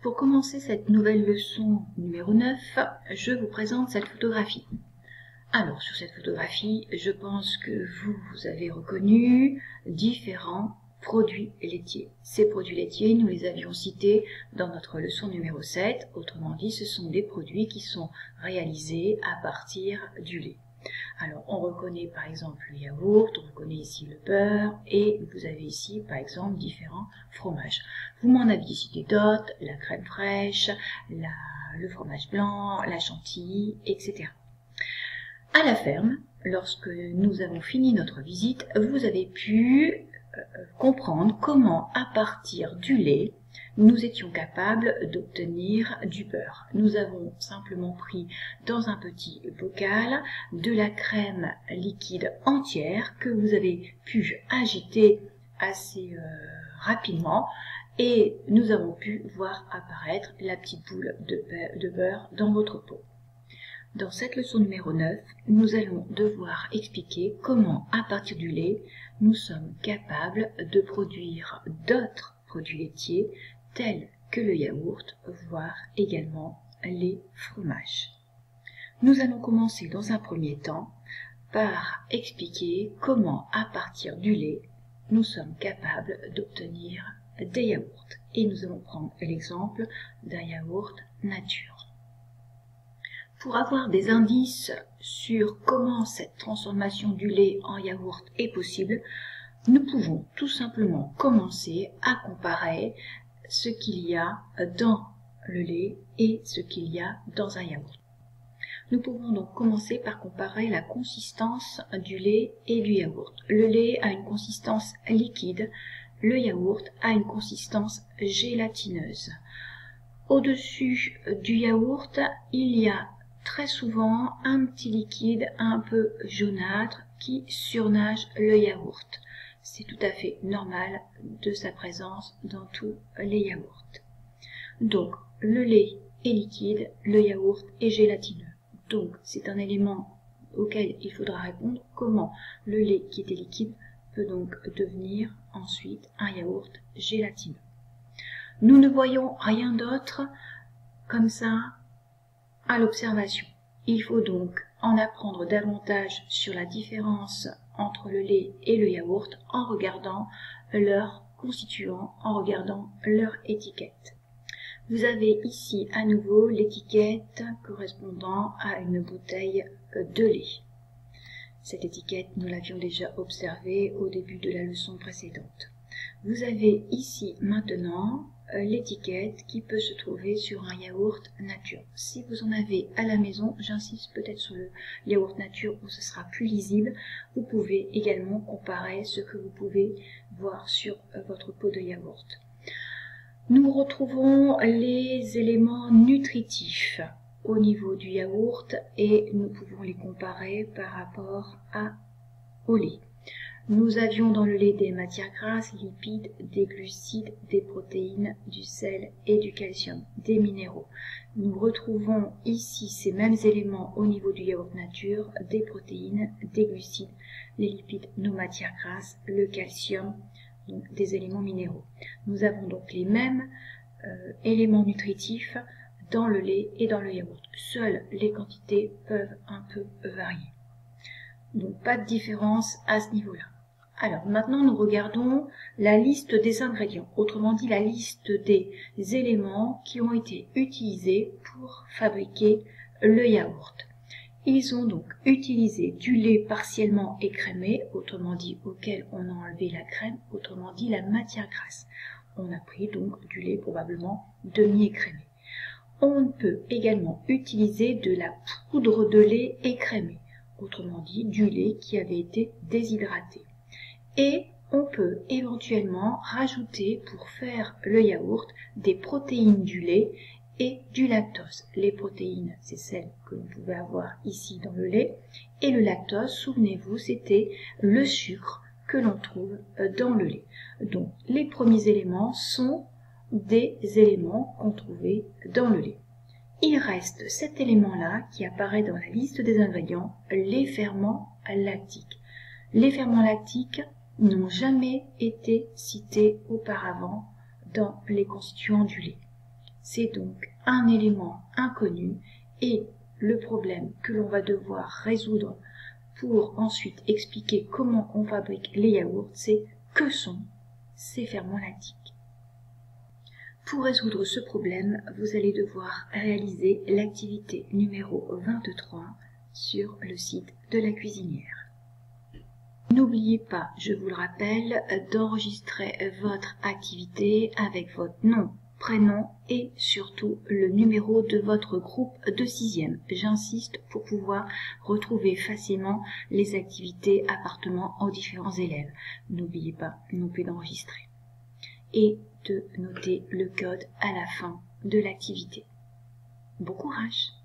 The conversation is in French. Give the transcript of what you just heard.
Pour commencer cette nouvelle leçon numéro 9, je vous présente cette photographie. Alors, sur cette photographie, je pense que vous avez reconnu différents produits laitiers. Ces produits laitiers, nous les avions cités dans notre leçon numéro 7. Autrement dit, ce sont des produits qui sont réalisés à partir du lait. Alors, on reconnaît par exemple le yaourt, on reconnaît ici le beurre et vous avez ici par exemple différents fromages. Vous m'en aviez cité d'autres, la crème fraîche, le fromage blanc, la chantilly, etc. À la ferme, lorsque nous avons fini notre visite, vous avez pu comprendre comment, à partir du lait, nous étions capables d'obtenir du beurre. Nous avons simplement pris dans un petit bocal de la crème liquide entière que vous avez pu agiter assez rapidement et nous avons pu voir apparaître la petite boule de beurre dans votre pot. Dans cette leçon numéro 9, nous allons devoir expliquer comment, à partir du lait, nous sommes capables de produire d'autres produits laitiers tels que le yaourt, voire également les fromages. Nous allons commencer dans un premier temps par expliquer comment, à partir du lait, nous sommes capables d'obtenir des yaourts. Et nous allons prendre l'exemple d'un yaourt nature. Pour avoir des indices sur comment cette transformation du lait en yaourt est possible, nous pouvons tout simplement commencer à comparer ce qu'il y a dans le lait et ce qu'il y a dans un yaourt. Nous pouvons donc commencer par comparer la consistance du lait et du yaourt. Le lait a une consistance liquide, le yaourt a une consistance gélatineuse. Au-dessus du yaourt, il y a très souvent un petit liquide un peu jaunâtre qui surnage le yaourt. C'est tout à fait normal de sa présence dans tous les yaourts. Donc, le lait est liquide, le yaourt est gélatineux. Donc, c'est un élément auquel il faudra répondre. Comment le lait qui était liquide peut donc devenir ensuite un yaourt gélatineux. Nous ne voyons rien d'autre comme ça à l'observation. Il faut donc en apprendre davantage sur la différence entre le lait et le yaourt en regardant leurs constituants, en regardant leur étiquette. Vous avez ici à nouveau l'étiquette correspondant à une bouteille de lait. Cette étiquette, nous l'avions déjà observée au début de la leçon précédente. Vous avez ici maintenant l'étiquette qui peut se trouver sur un yaourt nature. Si vous en avez à la maison, j'insiste peut-être sur le yaourt nature où ce sera plus lisible, vous pouvez également comparer ce que vous pouvez voir sur votre pot de yaourt. Nous retrouvons les éléments nutritifs au niveau du yaourt et nous pouvons les comparer par rapport au lait. Nous avions dans le lait des matières grasses, lipides, des glucides, des protéines, du sel et du calcium, des minéraux. Nous retrouvons ici ces mêmes éléments au niveau du yaourt nature, des protéines, des glucides, les lipides, nos matières grasses, le calcium, donc des éléments minéraux. Nous avons donc les mêmes éléments nutritifs dans le lait et dans le yaourt. Seules les quantités peuvent un peu varier. Donc pas de différence à ce niveau-là. Alors maintenant nous regardons la liste des ingrédients, autrement dit la liste des éléments qui ont été utilisés pour fabriquer le yaourt. Ils ont donc utilisé du lait partiellement écrémé, autrement dit auquel on a enlevé la crème, autrement dit la matière grasse. On a pris donc du lait probablement demi-écrémé. On peut également utiliser de la poudre de lait écrémée, autrement dit du lait qui avait été déshydraté. Et on peut éventuellement rajouter pour faire le yaourt des protéines du lait et du lactose. Les protéines, c'est celles que l'on pouvait avoir ici dans le lait. Et le lactose, souvenez-vous, c'était le sucre que l'on trouve dans le lait. Donc les premiers éléments sont des éléments qu'on trouvait dans le lait. Il reste cet élément-là qui apparaît dans la liste des ingrédients, les ferments lactiques. Les ferments lactiques n'ont jamais été cités auparavant dans les constituants du lait. c'est donc un élément inconnu et le problème que l'on va devoir résoudre pour ensuite expliquer comment on fabrique les yaourts, c'est que sont ces ferments lactiques. Pour résoudre ce problème, vous allez devoir réaliser l'activité numéro 23 sur le site de la cuisinière. N'oubliez pas, je vous le rappelle, d'enregistrer votre activité avec votre nom, prénom et surtout le numéro de votre groupe de 6e. J'insiste pour pouvoir retrouver facilement les activités appartenant aux différents élèves. N'oubliez pas non plus d'enregistrer et de noter le code à la fin de l'activité. Bon courage!